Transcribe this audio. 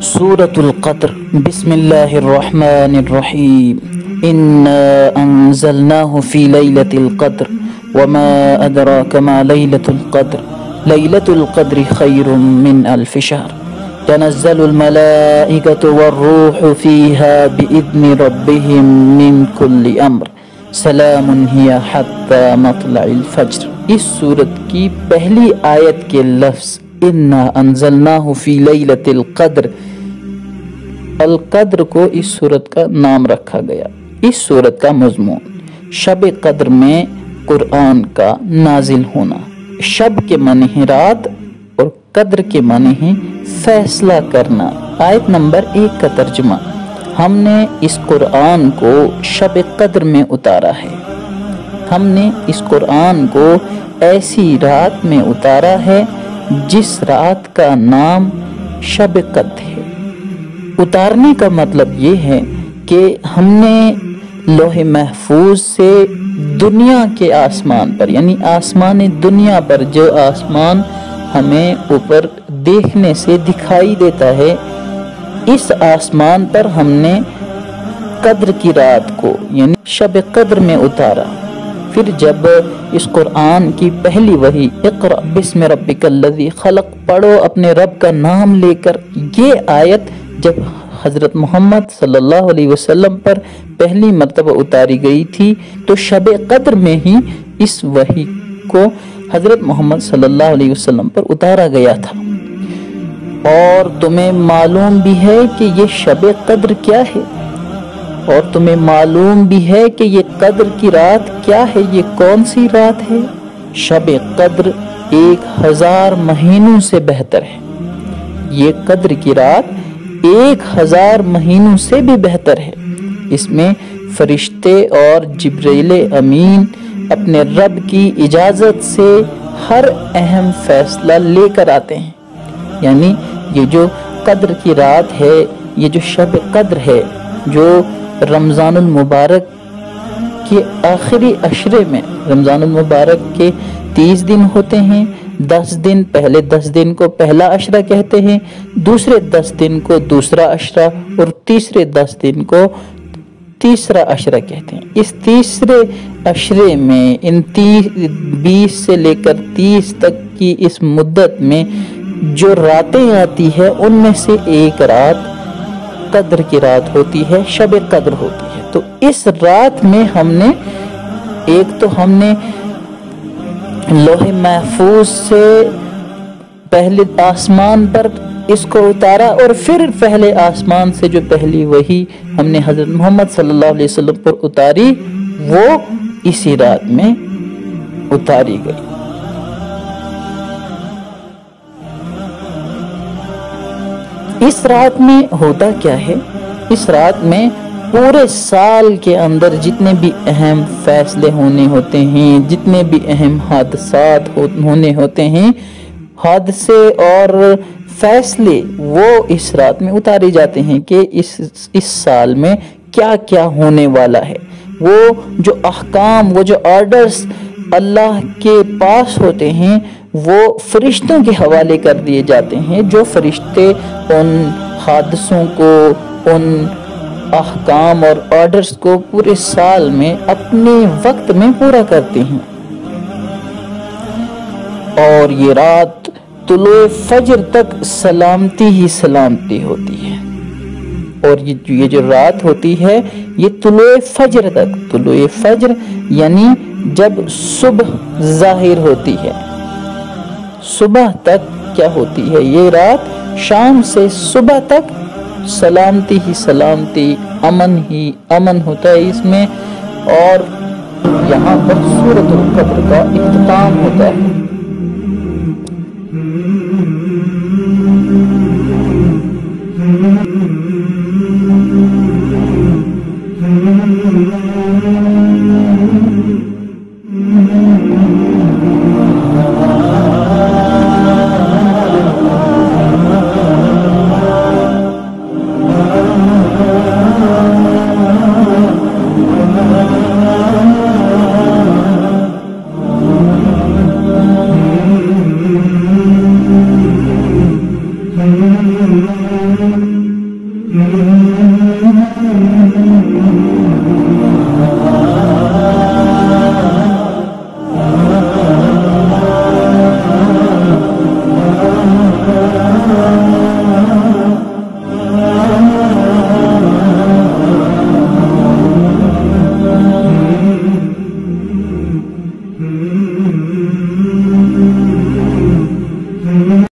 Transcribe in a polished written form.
सूरतुल क़द्र। बिस्मिल्लाहिर्रहमानिर्रहीम। इन्ना अंज़लनाहु फ़ी लैलतिल क़द्र वमा अदराका मा लैलतुल क़द्र लैलतुल क़द्रि खैरुम मिन अल्फ़ि शहर तनज़्ज़लुल मलाइकतु वर्रूहु फ़ीहा बिइज़्नि रब्बिहिम मिन कुल्लि अम्र सलामुन हिया हत्ता मत्लइल फ़ज्र। इस सूरत की पहली आयत के लफ्ज़ इन्ना अंज़लनाहु फ़ी लैलतिल क़द्र, अल क़द्र को इस सूरत का नाम रखा गया। इस सूरत का मज़मून शब क़द्र में कुरान का नाजिल होना। शब के माने हैं रात और क़द्र के माने हैं फैसला करना। आयत नंबर 1 का तर्जुमा, हमने इस कुरान को शब क़द्र में उतारा है। हमने इस कुरान को ऐसी रात में उतारा है जिस रात का नाम शब क़द्र है। उतारने का मतलब ये है कि हमने लोहे महफूज से दुनिया के आसमान पर, यानी आसमान दुनिया पर, जो आसमान हमें ऊपर देखने से दिखाई देता है, इस आसमान पर हमने क़द्र की रात को यानी शब क़द्र में उतारा। फिर जब इस कुरान की पहली वही इक़रा बिस्मि रब्बिकल्लज़ी खलक़ पढ़ो अपने रब का नाम लेकर, ये आयत जब हज़रत मोहम्मद सल्लल्लाहु अलैहि वसल्लम पर पहली मर्तबा उतारी गई थी तो शब क़द्र में ही इस वही को हज़रत मोहम्मद सल्लल्लाहु अलैहि वसल्लम पर उतारा गया था। और तुम्हें मालूम भी है कि ये शब क़द्र क्या है, और तुम्हें मालूम भी है कि ये क़द्र की रात क्या है, ये कौन सी रात है। शब क़द्र 1000 महीनों से बेहतर है। ये क़द्र की रात 1000 महीनों से भी बेहतर है। इसमें फरिश्ते और जिब्रील अमीन अपने रब की इजाज़त से हर अहम फैसला लेकर आते हैं। यानी ये जो क़द्र की रात है, ये जो शब क़द्र है, जो रमज़ानुल मुबारक के आखिरी अशरे में, रमज़ानुल मुबारक के 30 दिन होते हैं। 10 दिन, पहले 10 दिन को पहला अशरा कहते हैं, दूसरे 10 दिन को दूसरा अशरा और तीसरे 10 दिन को तीसरा अशरा कहते हैं। इस तीसरे अशरे में इन 20 से लेकर 30 तक की इस मुद्दत में जो रातें आती है उनमें से एक रात क़द्र की रात होती है, शब क़द्र होती है। तो इस रात में हमने लोहे महफूज से पहले आसमान पर इसको उतारा और फिर पहले आसमान से जो पहली वही हमने हज़रत मोहम्मद सल्लल्लाहु अलैहि वसल्लम पर उतारी, वो इसी रात में उतारी गई। इस रात में होता क्या है? इस रात में पूरे साल के अंदर जितने भी अहम फैसले होने होते हैं, जितने भी अहम हादसात होने होते हैं, हादसे और फैसले वो इस रात में उतारे जाते हैं कि इस साल में क्या क्या होने वाला है। वो जो अहकाम, वो जो ऑर्डर्स अल्लाह के पास होते हैं, वो फरिश्तों के हवाले कर दिए जाते हैं, जो फरिश्ते उन हादसों को, उन अहकाम और ऑर्डर्स को पूरे साल में अपने वक्त में पूरा करते हैं। और ये रात तुलुए फज्र तक सलामती ही सलामती होती है। और ये जो रात होती है, ये तुलुए फज्र तक, तुलुए फज्र यानी जब सुबह जाहिर होती है, सुबह तक क्या होती है ये रात, शाम से सुबह तक सलामती ही सलामती, अमन ही अमन होता है इसमें। और यहाँ पर सूरतुल क़द्र का इख्तिताम होता है। Mm-hmm.